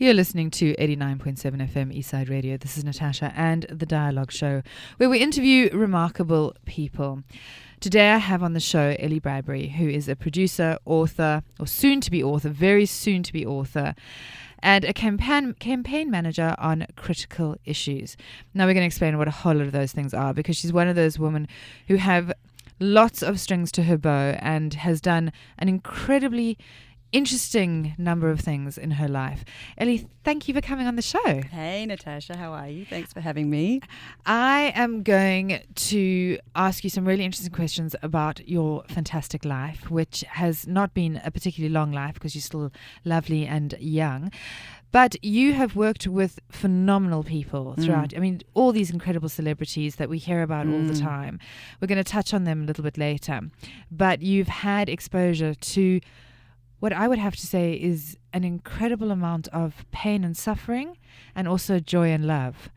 You're listening to 89.7 FM Eastside Radio. This is Natasha and The Dialogue Show, where we interview remarkable people. Today I have on the show Elly Bradbury, who is a producer, author, or soon-to-be author, very soon-to-be author, and a campaign manager on critical issues. Now we're going to explain what a whole lot of those things are, because she's one of those women who have lots of strings to her bow and has done an incredibly interesting number of things in her life. Elly, thank you for coming on the show. Hey, Natasha, how are you? Thanks for having me. I am going to ask you some really interesting questions about your fantastic life, which has not been a particularly long life because you're still lovely and young. But you have worked with phenomenal people throughout. I mean, all these incredible celebrities that we hear about all the time. We're going to touch on them a little bit later. But you've had exposure to what I would have to say is an incredible amount of pain and suffering, and also joy and love.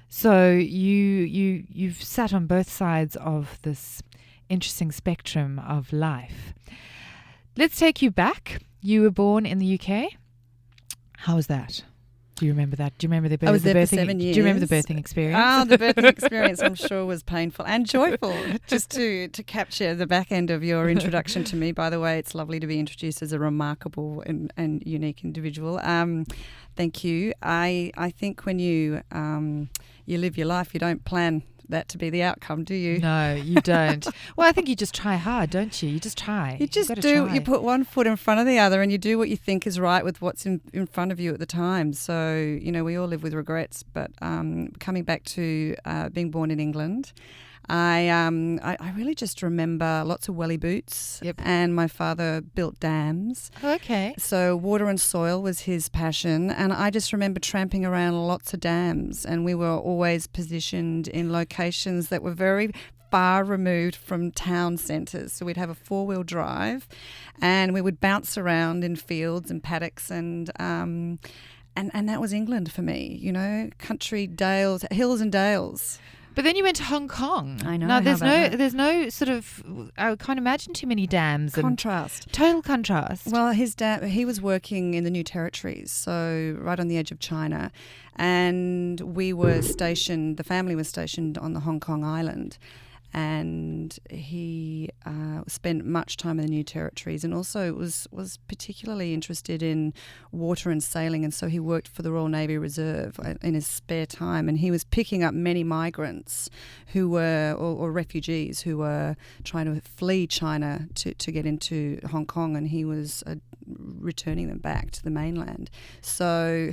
So you've sat on both sides of this interesting spectrum of life. Let's take you back. You were born in the UK. How was that? Do you remember that? Do you remember the I was there birthing? for 7 years. Do you remember the birthing experience? The birthing experience, I'm sure, was painful and joyful. Just to capture the back end of your introduction to me. By the way, it's lovely to be introduced as a remarkable and unique individual. Thank you. I think when you live your life, you don't plan that to be the outcome, do you? No, you don't. Well, I think you just try hard, don't you? You just try. You just do. You put one foot in front of the other and you do what you think is right with what's in front of you at the time. So, we all live with regrets. But coming back to being born in England, I really just remember lots of welly boots. Yep. And my father built dams. Okay. So water and soil was his passion, and I just remember tramping around lots of dams, and we were always positioned in locations that were very far removed from town centres. So we'd have a 4-wheel drive and we would bounce around in fields and paddocks and that was England for me, country, dales, hills and dales. But then you went to Hong Kong. I know. Now there's no sort of, I can't imagine too many dams. Contrast. Total contrast. Well, his dad, he was working in the New Territories, so right on the edge of China, and the family was stationed on the Hong Kong island. And he spent much time in the New Territories, and also was particularly interested in water and sailing, and so he worked for the Royal Navy Reserve in his spare time, and he was picking up many migrants who were, or refugees who were trying to flee China to get into Hong Kong, and he was returning them back to the mainland. So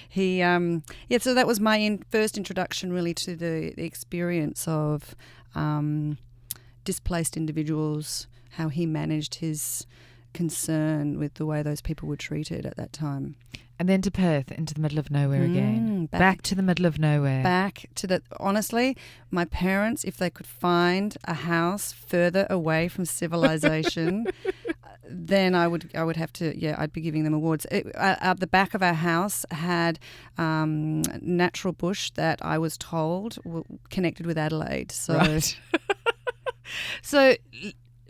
he, so that was my first introduction really to the experience of displaced individuals, how he managed his concern with the way those people were treated at that time. And then to Perth, into the middle of nowhere again. Back to the middle of nowhere. Honestly, my parents, if they could find a house further away from civilization, then I would have to, I'd be giving them awards. The back of our house had natural bush that I was told connected with Adelaide. So, right. So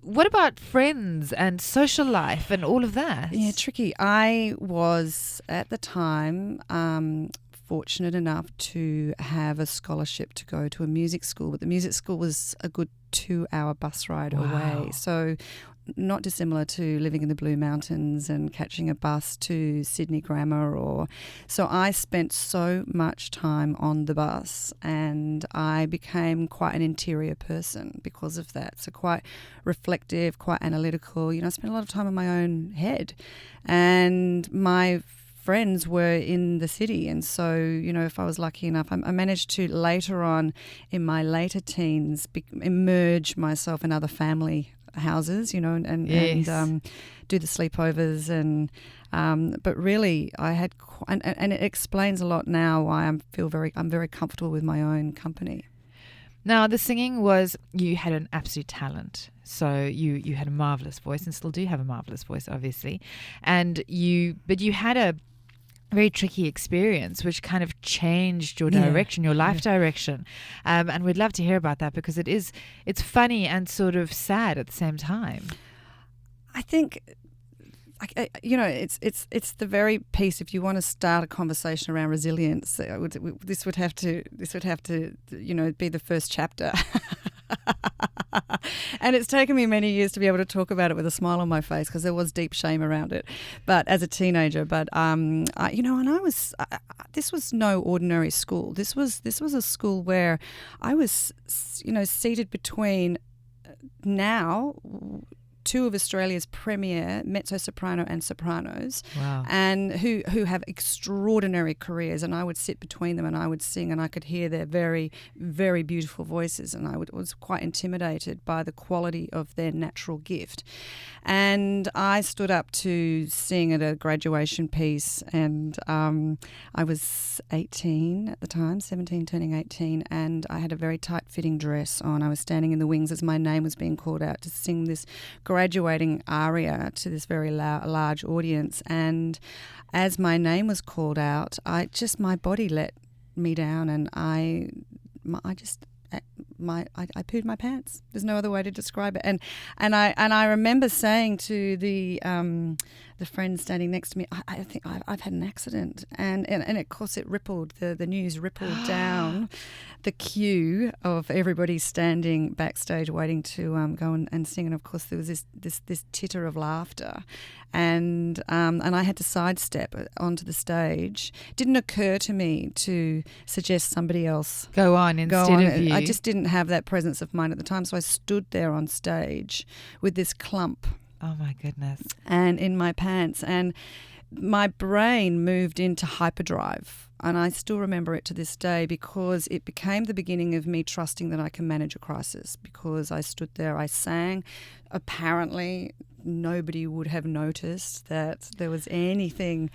what about friends and social life and all of that? Yeah, tricky. I was, at the time, fortunate enough to have a scholarship to go to a music school, but the music school was a good 2-hour bus ride away. So not dissimilar to living in the Blue Mountains and catching a bus to Sydney Grammar. So I spent so much time on the bus, and I became quite an interior person because of that. So quite reflective, quite analytical. I spent a lot of time in my own head, and my friends were in the city, and so if I was lucky enough, I managed to later on in my later teens emerge myself in other family houses, and do the sleepovers, and but really I had and it explains a lot now why I'm very comfortable with my own company. Now, the singing was, you had an absolute talent. So you had a marvelous voice, and still do have a marvelous voice, obviously. But you had a very tricky experience which kind of changed your direction, your life direction. And we'd love to hear about that, because it's funny and sort of sad at the same time. I think it's the very piece. If you want to start a conversation around resilience, this would have to be the first chapter. And it's taken me many years to be able to talk about it with a smile on my face, because there was deep shame around it. But as a teenager, this was no ordinary school. This was a school where I was, seated between now two of Australia's premier mezzo-soprano and sopranos, wow, and who have extraordinary careers, and I would sit between them and I would sing, and I could hear their very, very beautiful voices, and I was quite intimidated by the quality of their natural gift. And I stood up to sing at a graduation piece, and I was 18 at the time, 17 turning 18, and I had a very tight-fitting dress on. I was standing in the wings as my name was being called out to sing this graduating aria to this very large audience. And as my name was called out, my body let me down, and I pooed my pants. There's no other way to describe it. And I remember saying to the friend standing next to me, I think I've had an accident, and of course it rippled. The news rippled down the queue of everybody standing backstage waiting to go and sing. And of course there was this titter of laughter, and I had to sidestep onto the stage. It didn't occur to me to suggest somebody else go on instead of you. I just didn't have that presence of mind at the time, so I stood there on stage with this clump. Oh my goodness. And in my pants, and my brain moved into hyperdrive, and I still remember it to this day, because it became the beginning of me trusting that I can manage a crisis. Because I stood there, I sang. Apparently nobody would have noticed that there was anything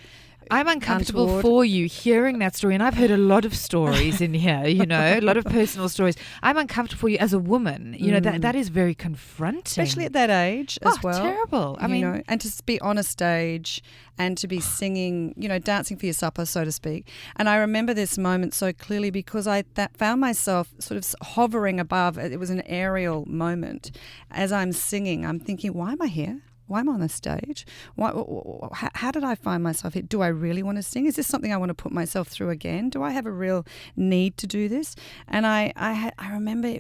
I'm uncomfortable untoward for you hearing that story, and I've heard a lot of stories in here, a lot of personal stories. I'm uncomfortable for you as a woman. That is very confronting. Especially at that age as well. Terrible. I mean, and to be on a stage and to be singing, dancing for your supper, so to speak. And I remember this moment so clearly, because I found myself sort of hovering above. It was an aerial moment. As I'm singing, I'm thinking, why am I here? Why am I on the stage? How did I find myself here? Do I really want to sing? Is this something I want to put myself through again? Do I have a real need to do this? And I remember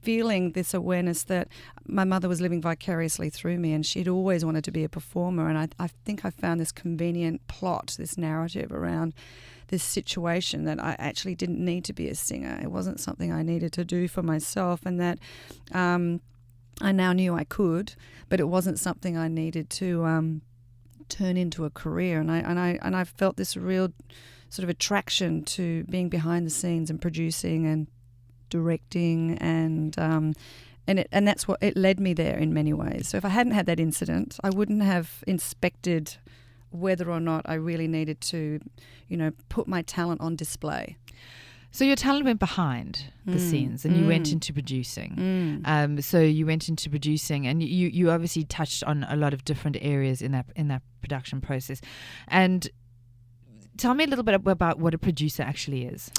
feeling this awareness that my mother was living vicariously through me, and she'd always wanted to be a performer. And I think I found this convenient plot, this narrative around this situation, that I actually didn't need to be a singer. It wasn't something I needed to do for myself, and that I now knew I could, but it wasn't something I needed to turn into a career. And I felt this real sort of attraction to being behind the scenes and producing and directing, and that's what it led me there in many ways. So if I hadn't had that incident, I wouldn't have inspected whether or not I really needed to, put my talent on display. So your talent went behind the scenes, and you went into producing. So you went into producing, and you obviously touched on a lot of different areas in that production process. And tell me a little bit about what a producer actually is.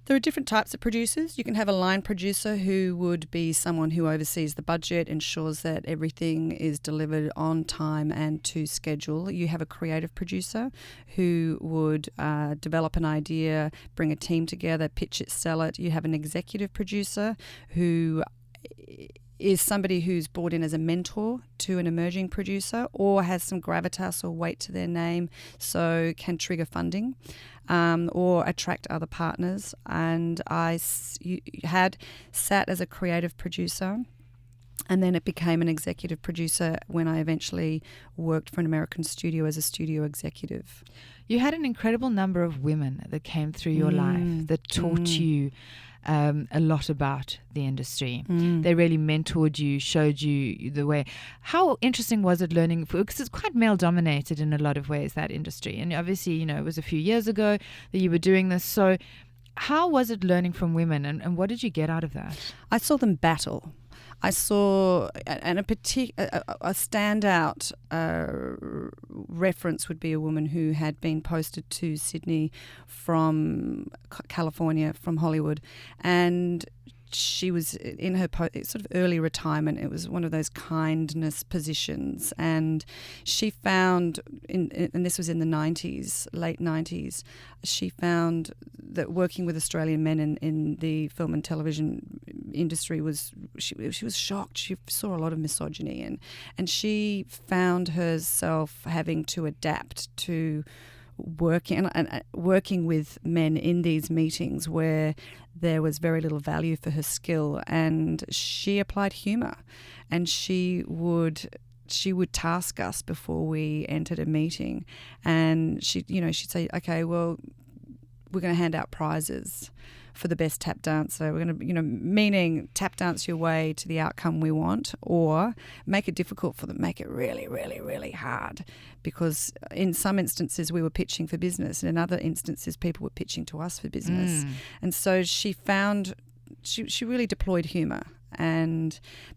There are different types of producers. You can have a line producer, who would be someone who oversees the budget, ensures that everything is delivered on time and to schedule. You have a creative producer, who would develop an idea, bring a team together, pitch it, sell it. You have an executive producer, who is somebody who's brought in as a mentor to an emerging producer, or has some gravitas or weight to their name, so can trigger funding or attract other partners. And I had sat as a creative producer, and then it became an executive producer when I eventually worked for an American studio as a studio executive. You had an incredible number of women that came through your life that taught you a lot about the industry. They really mentored you, showed you the way. How interesting was it learning, because it's quite male dominated in a lot of ways, that industry, and obviously it was a few years ago that you were doing this. So how was it learning from women, and what did you get out of that? I saw them battle. I saw, and a standout reference would be a woman who had been posted to Sydney from California, from Hollywood, and she was in her sort of early retirement. It was one of those kindness positions, and she found, and this was in the 90s, late 90s, she found that working with Australian men in the film and television industry she was shocked. She saw a lot of misogyny, and she found herself having to adapt to working with men in these meetings where there was very little value for her skill, and she applied humour, and she would task us before we entered a meeting, and she'd say, okay, well, we're going to hand out prizes for the best tap dancer. We're going to, meaning tap dance your way to the outcome we want, or make it difficult for them, make it really, really, really hard. Because in some instances we were pitching for business, and in other instances people were pitching to us for business. And so she found, she really deployed humour,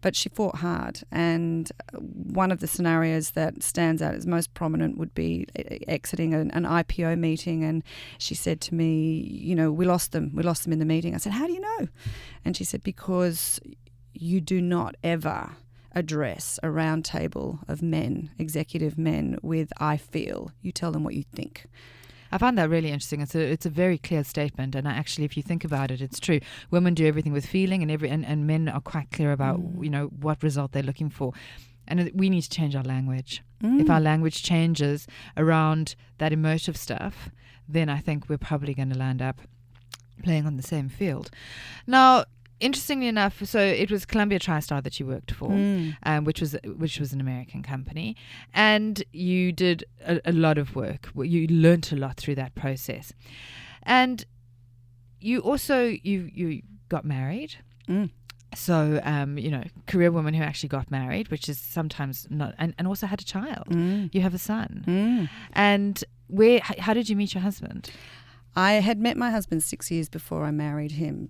but she fought hard. And one of the scenarios that stands out as most prominent would be exiting an IPO meeting, and she said to me, we lost them in the meeting. I said, how do you know? And she said, because you do not ever address a round table of men, executive men, with "I feel." You tell them what you think. I find that really interesting. It's a very clear statement, and actually, if you think about it, it's true. Women do everything with feeling, and men are quite clear about what result they're looking for. And we need to change our language. If our language changes around that emotive stuff, then I think we're probably going to land up playing on the same field. Now, interestingly enough, so it was Columbia TriStar that you worked for, which was an American company, and you did a lot of work. You learnt a lot through that process, and you also you got married. So career woman who actually got married, which is sometimes not, and also had a child. You have a son, and how did you meet your husband? I had met my husband 6 years before I married him.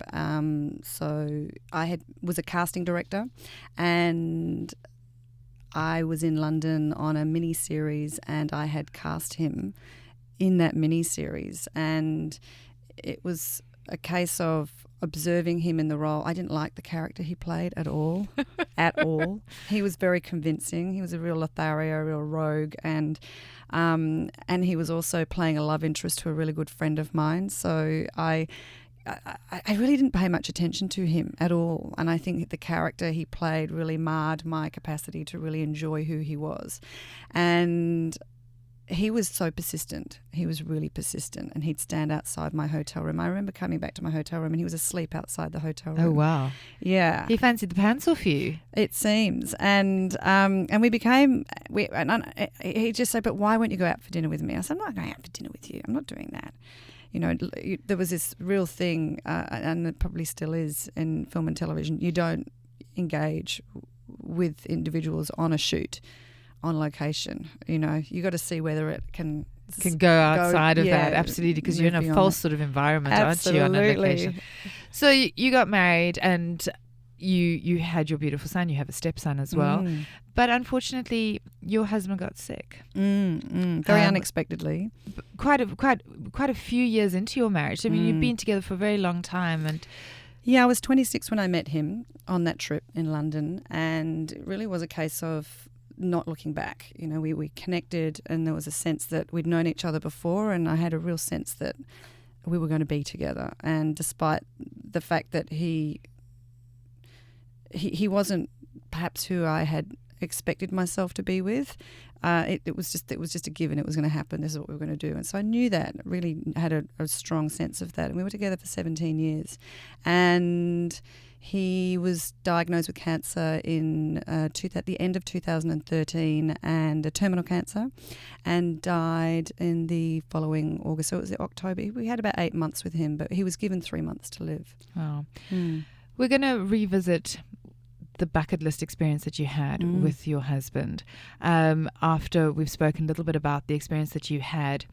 So I was a casting director, and I was in London on a mini-series, and I had cast him in that mini-series. And it was a case of observing him in the role. I didn't like the character he played at all, at all. He was very convincing. He was a real Lothario, a real rogue, and he was also playing a love interest to a really good friend of mine. So I really didn't pay much attention to him at all, and I think the character he played really marred my capacity to really enjoy who he was. And he was so persistent. He was really persistent, and he'd stand outside my hotel room. I remember coming back to my hotel room, and he was asleep outside the hotel room. Oh, wow. Yeah. He fancied the pants off you. It seems. And he just said, but why won't you go out for dinner with me? I said, I'm not going out for dinner with you. I'm not doing that. There was this real thing, and it probably still is in film and television. You don't engage with individuals on a shoot, on location. You got to see whether it can go outside of that, absolutely, because you're in a false sort of environment, aren't you, on a location? So you got married, and you had your beautiful son. You have a stepson as well, but unfortunately, your husband got sick. Very unexpectedly. Quite a few years into your marriage. I mean, you've been together for a very long time, and. Yeah, I was 26 when I met him on that trip in London, and it really was a case of not looking back. We connected, and there was a sense that we'd known each other before, and I had a real sense that we were going to be together. And despite the fact that he wasn't perhaps who I had expected myself to be with, it was just a given. It was going to happen. This is what we were going to do. And so I knew that, really had a strong sense of that. And we were together for 17 years. And he was diagnosed with cancer at the end of 2013, and a terminal cancer, and died in the following August. So it was October. We had about 8 months with him, but he was given 3 months to live. Wow. We're going to revisit the bucket list experience that you had with your husband, after we've spoken a little bit about the experience that you had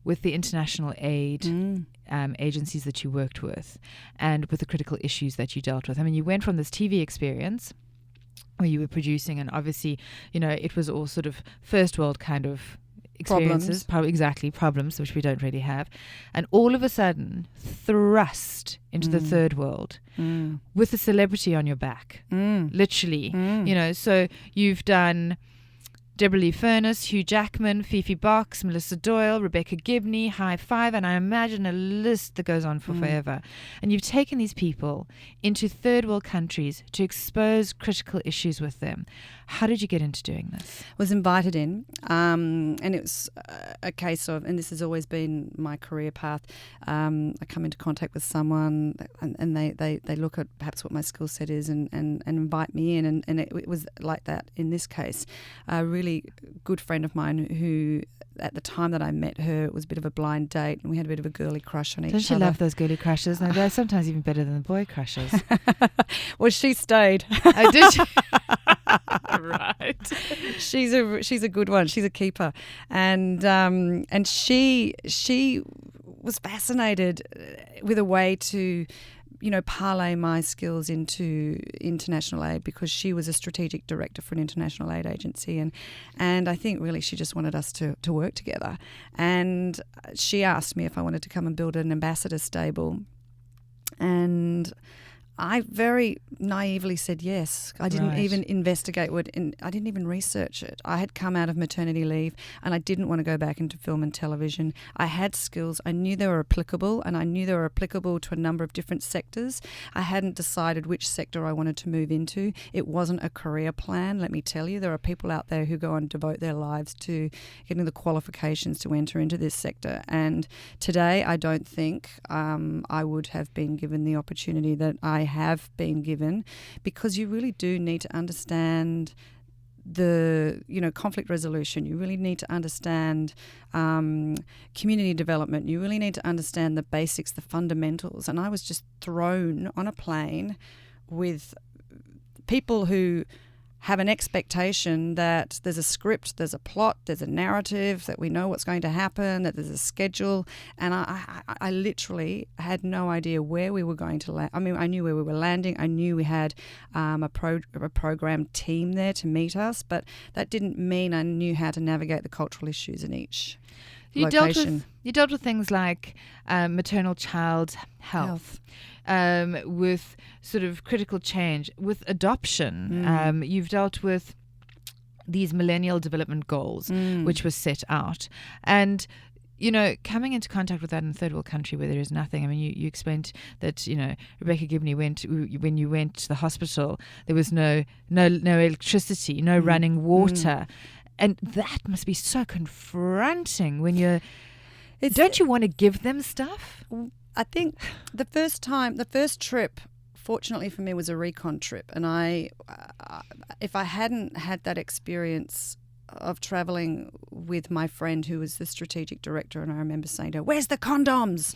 with the international aid agencies that you worked with, and with the critical issues that you dealt with. I mean, you went from this TV experience where you were producing, and obviously, it was all sort of first world kind of experiences, problems, which we don't really have, and all of a sudden thrust into the third world with a celebrity on your back, literally. So you've done Deborra Lee Furness, Hugh Jackman, Fifi, Melissa Doyle, Rebecca Gibney, High Five, and I imagine a list that goes on for forever. And you've taken these people into third world countries to expose critical issues with them. How did you get into doing this? Was invited in, and it was a case of, and this has always been my career path, I come into contact with someone and they look at perhaps what my skill set is and invite me in, and it was like that in this case. A really good friend of mine who, at the time that I met her, it was a bit of a blind date and we had a bit of a girly crush on each other. Don't you love those girly crushes? No, they're sometimes even better than the boy crushes. Well, she stayed. I did. Right. She's a good one. She's a keeper, and she was fascinated with a way to, parlay my skills into international aid, because she was a strategic director for an international aid agency, and I think really she just wanted us to work together. And she asked me if I wanted to come and build an ambassador stable, and I very naively said yes. I didn't even investigate I didn't even research it. I had come out of maternity leave and I didn't want to go back into film and television. I had skills. I knew they were applicable, and I knew they were applicable to a number of different sectors. I hadn't decided which sector I wanted to move into. It wasn't a career plan, let me tell you. There are people out there who go and devote their lives to getting the qualifications to enter into this sector. And today I don't think I would have been given the opportunity that I have been given, because you really do need to understand the conflict resolution. You really need to understand community development. You really need to understand the basics, the fundamentals. And I was just thrown on a plane with people who have an expectation that there's a script, there's a plot, there's a narrative, that we know what's going to happen, that there's a schedule. And I literally had no idea where we were going to land. I mean, I knew where we were landing. I knew we had a program team there to meet us, but that didn't mean I knew how to navigate the cultural issues in each location. You dealt with things like maternal child health. With sort of critical change, with adoption. You've dealt with these millennial development goals, which were set out. And, coming into contact with that in a third world country where there is nothing. I mean, you explained that, Rebecca Gibney when you went to the hospital, there was no electricity, no running water. And that must be so confronting when don't you want to give them stuff? I think the first trip, fortunately for me, was a recon trip. And if I hadn't had that experience of travelling with my friend who was the strategic director, and I remember saying to her, "Where's the condoms?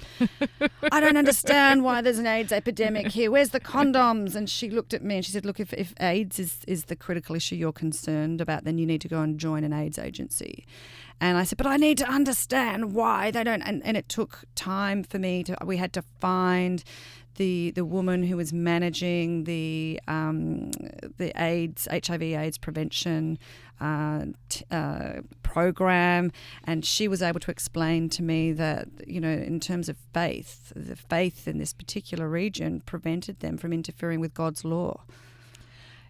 I don't understand why there's an AIDS epidemic here. Where's the condoms?" And she looked at me and she said, "Look, if AIDS is the critical issue you're concerned about, then you need to go and join an AIDS agency." And I said, "But I need to understand why they don't." And it took time for me we had to find the woman who was managing the HIV/AIDS prevention program, and she was able to explain to me that, in terms of faith, the faith in this particular region prevented them from interfering with God's law.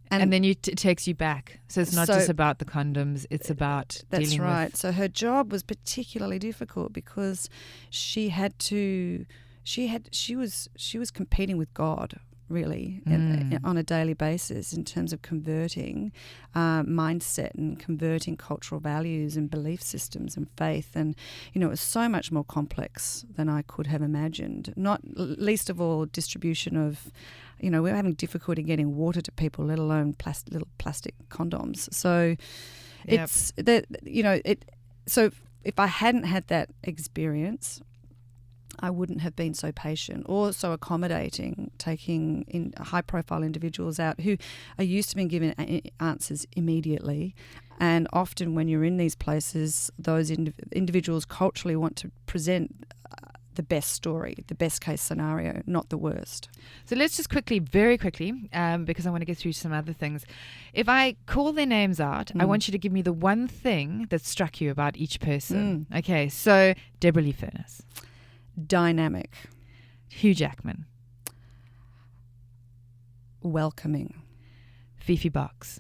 And then it takes you back. So it's not just about the condoms, it's about dealing with... That's right. So her job was particularly difficult because she was competing with God, really, on a daily basis in terms of converting mindset and converting cultural values and belief systems and faith. And, it was so much more complex than I could have imagined, not least of all distribution of... we're having difficulty getting water to people, let alone little plastic condoms. So it's that, so if I hadn't had that experience, I wouldn't have been so patient or so accommodating, taking in high-profile individuals out who are used to being given answers immediately. And often when you're in these places, those individuals culturally want to present the best story, the best case scenario, not the worst. So let's just very quickly, because I want to get through some other things. If I call their names out, I want you to give me the one thing that struck you about each person. Okay, so Deborra Lee Furness. Dynamic. Hugh Jackman. Welcoming. Fifi Box.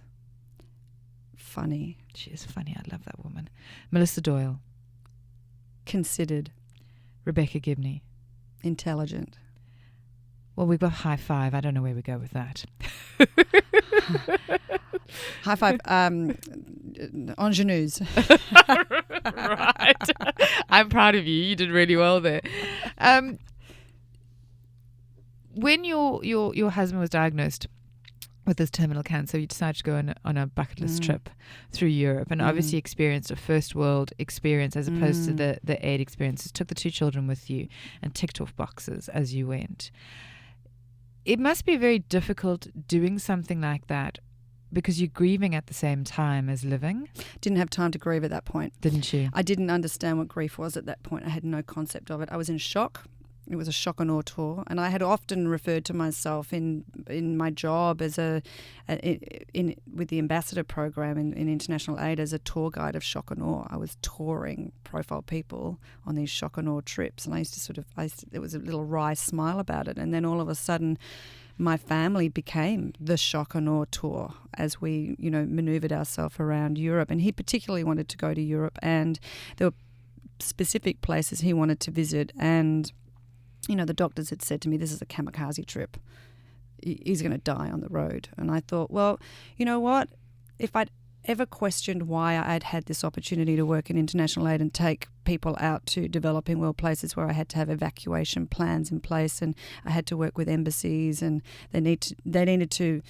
Funny. She is funny. I love that woman. Melissa Doyle. Considered. Rebecca Gibney. Intelligent. Well, we've got high five. I don't know where we go with that. High five. Ingenues. Right. I'm proud of you. You did really well there. When your husband was diagnosed with this terminal cancer, you decided to go on a bucket list trip through Europe and obviously experienced a first world experience as opposed to the aid experiences. Took the 2 children with you and ticked off boxes as you went. It must be very difficult doing something like that because you're grieving at the same time as living. Didn't have time to grieve at that point. Didn't you? I didn't understand what grief was at that point. I had no concept of it. I was in shock. It was a shock and awe tour, and I had often referred to myself in my job as with the ambassador program in international aid as a tour guide of shock and awe. I was touring profile people on these shock and awe trips, and I used to there was a little wry smile about it, and then all of a sudden, my family became the shock and awe tour as we, manoeuvred ourselves around Europe, and he particularly wanted to go to Europe, and there were specific places he wanted to visit, and the doctors had said to me, this is a kamikaze trip. He's going to die on the road. And I thought, well, you know what? If I'd ever questioned why I'd had this opportunity to work in international aid and take people out to developing world places where I had to have evacuation plans in place and I had to work with embassies and they needed to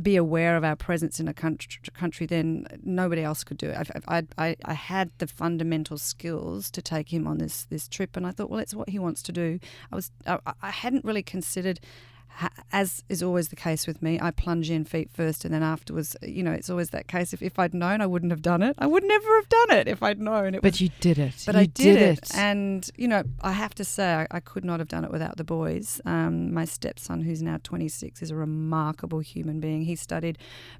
be aware of our presence in a country, then nobody else could do it. I had the fundamental skills to take him on this trip, and I thought, well, it's what he wants to do. I hadn't really considered, as is always the case with me, I plunge in feet first, and then afterwards, it's always that case. If I'd known, I wouldn't have done it. I would never have done it if I'd known. But you did it. But I did it. And, I have to say, I could not have done it without the boys. My stepson, who's now 26, is a remarkable human being. He studied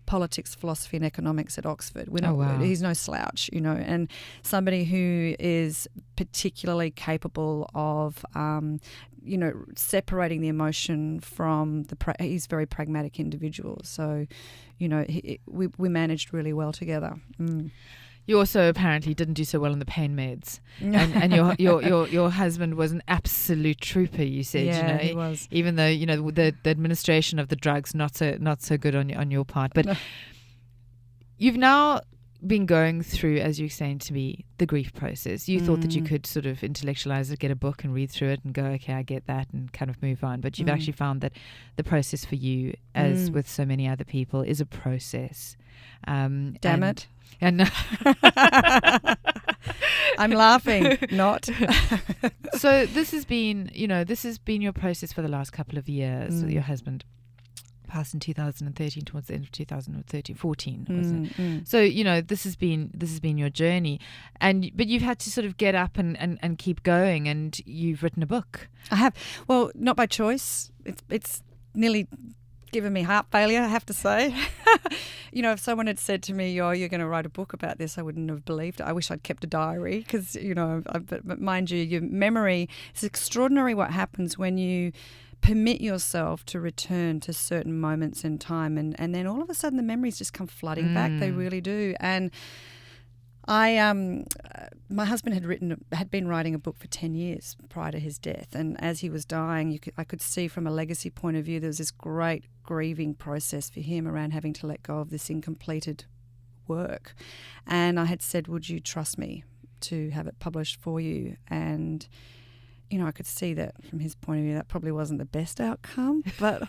politics, philosophy and economics at Oxford. Wow. He's no slouch, and somebody who is particularly capable of separating the emotion from he's a very pragmatic individual. So, we managed really well together. You also apparently didn't do so well on the pain meds, and your husband was an absolute trooper. You said, yeah, he was. Even though the administration of the drugs not so good on your part, but no. You've now been going through, as you were saying to me, the grief process. You thought that you could sort of intellectualize it, get a book and read through it and go, okay, I get that, and kind of move on. But you've actually found that the process for you, as with so many other people, is a process. Damn it. And I'm laughing, not. So this has been your process for the last couple of years with your husband. Passed in 2013 towards the end of 2014 wasn't it? So this has been your journey, but you've had to sort of get up and keep going, and you've written a book. I have. Well, not by choice. It's nearly given me heart failure, I have to say. If someone had said to me, you're going to write a book about this, I wouldn't have believed it. I wish I'd kept a diary because, but mind you, your memory, it's extraordinary what happens when you permit yourself to return to certain moments in time, and then all of a sudden the memories just come flooding back. They really do. And my husband had been writing a book for 10 years prior to his death, and as he was dying, I could see from a legacy point of view there was this great grieving process for him around having to let go of this incompleted work. And I had said, would you trust me to have it published for you? And I could see that from his point of view, that probably wasn't the best outcome, but...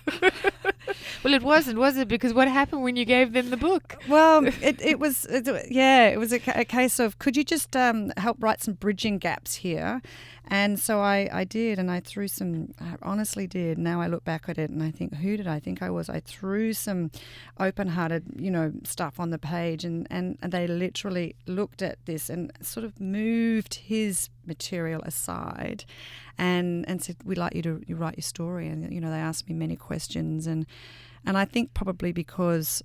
Well, it wasn't, was it? Because what happened when you gave them the book? Well, it was a case of, could you just help write some bridging gaps here? And so I did, and I honestly did. Now I look back at it and I think, who did I think I was? I threw some open-hearted, stuff on the page, and they literally looked at this and sort of moved his material aside and said, we'd like you to write your story. And, they asked me many questions, and I think probably because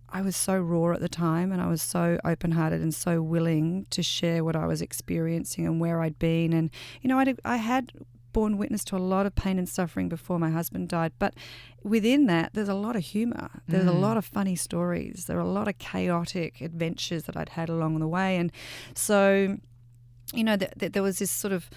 I was so raw at the time, and I was so open-hearted and so willing to share what I was experiencing and where I'd been. And, I had borne witness to a lot of pain and suffering before my husband died. But within that, there's a lot of humour. There's a lot of funny stories. There are a lot of chaotic adventures that I'd had along the way. And so, there was this sort of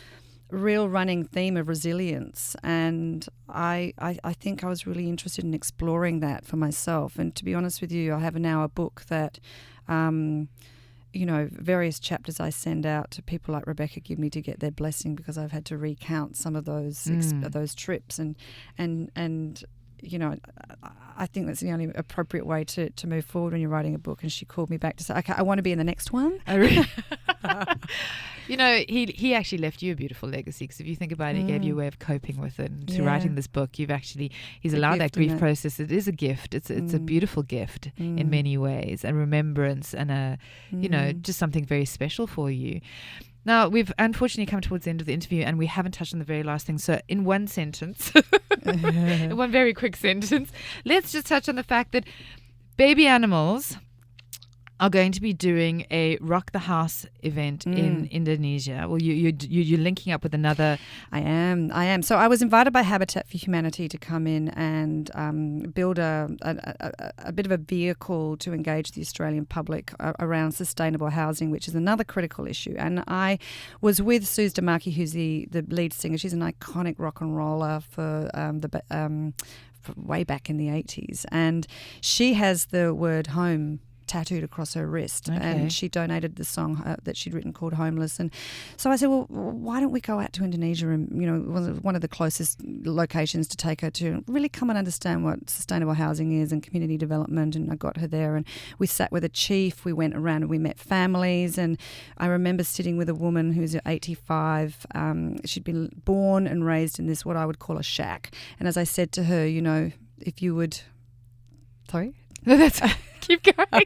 real running theme of resilience, and I think I was really interested in exploring that for myself. And to be honest with you, I have now a book that various chapters I send out to people like Rebecca Gibney to get their blessing, because I've had to recount some of those those trips, and I think that's the only appropriate way to move forward when you're writing a book. And she called me back to say, okay, I want to be in the next one. Oh, really? He actually left you a beautiful legacy, because if you think about it, he gave you a way of coping with it. And to writing this book, he's allowed that grief process. It is a gift. It's a beautiful gift in many ways, a remembrance, and just something very special for you. Now, we've unfortunately come towards the end of the interview, and we haven't touched on the very last thing. So in one sentence, in one very quick sentence, let's just touch on the fact that Baby Animals are going to be doing a Rock the House event in Indonesia. Well, you're linking up with another. I am. So I was invited by Habitat for Humanity to come in and build a bit of a vehicle to engage the Australian public around sustainable housing, which is another critical issue. And I was with Suze Damaki, who's the lead singer. She's an iconic rock and roller for way back in the 80s. And she has the word home tattooed across her wrist, and she donated the song that she'd written called Homeless. And so I said, well, why don't we go out to Indonesia, and one of the closest locations to take her to, really come and understand what sustainable housing is and community development. And I got her there, and we sat with a chief, we went around and we met families. And I remember sitting with a woman who's 85. She'd been born and raised in this, what I would call a shack. And as I said to her, if you would, sorry? That's keep going.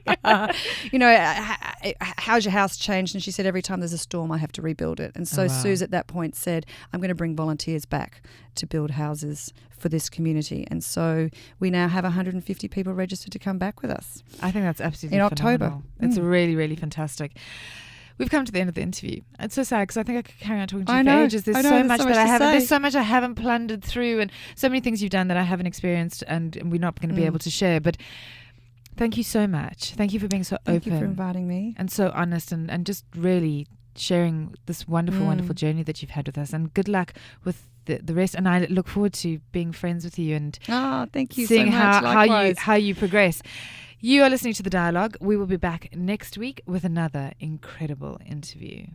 How's your house changed? And she said, every time there's a storm, I have to rebuild it. And so Suze at that point said, I'm going to bring volunteers back to build houses for this community. And so we now have 150 people registered to come back with us. I think that's absolutely in phenomenal. October. It's really, really fantastic. We've come to the end of the interview. It's so sad, because I think I could carry on talking to you for ages. There's so much that I haven't. There's so much I haven't plundered through, and so many things you've done that I haven't experienced, and we're not going to be able to share. But thank you so much. Thank you for being so open. Thank you for inviting me. And so honest, and just really sharing this wonderful, wonderful journey that you've had with us. And good luck with the rest. And I look forward to being friends with you and thank you seeing so much. how you progress. You are listening to The Dialogue. We will be back next week with another incredible interview.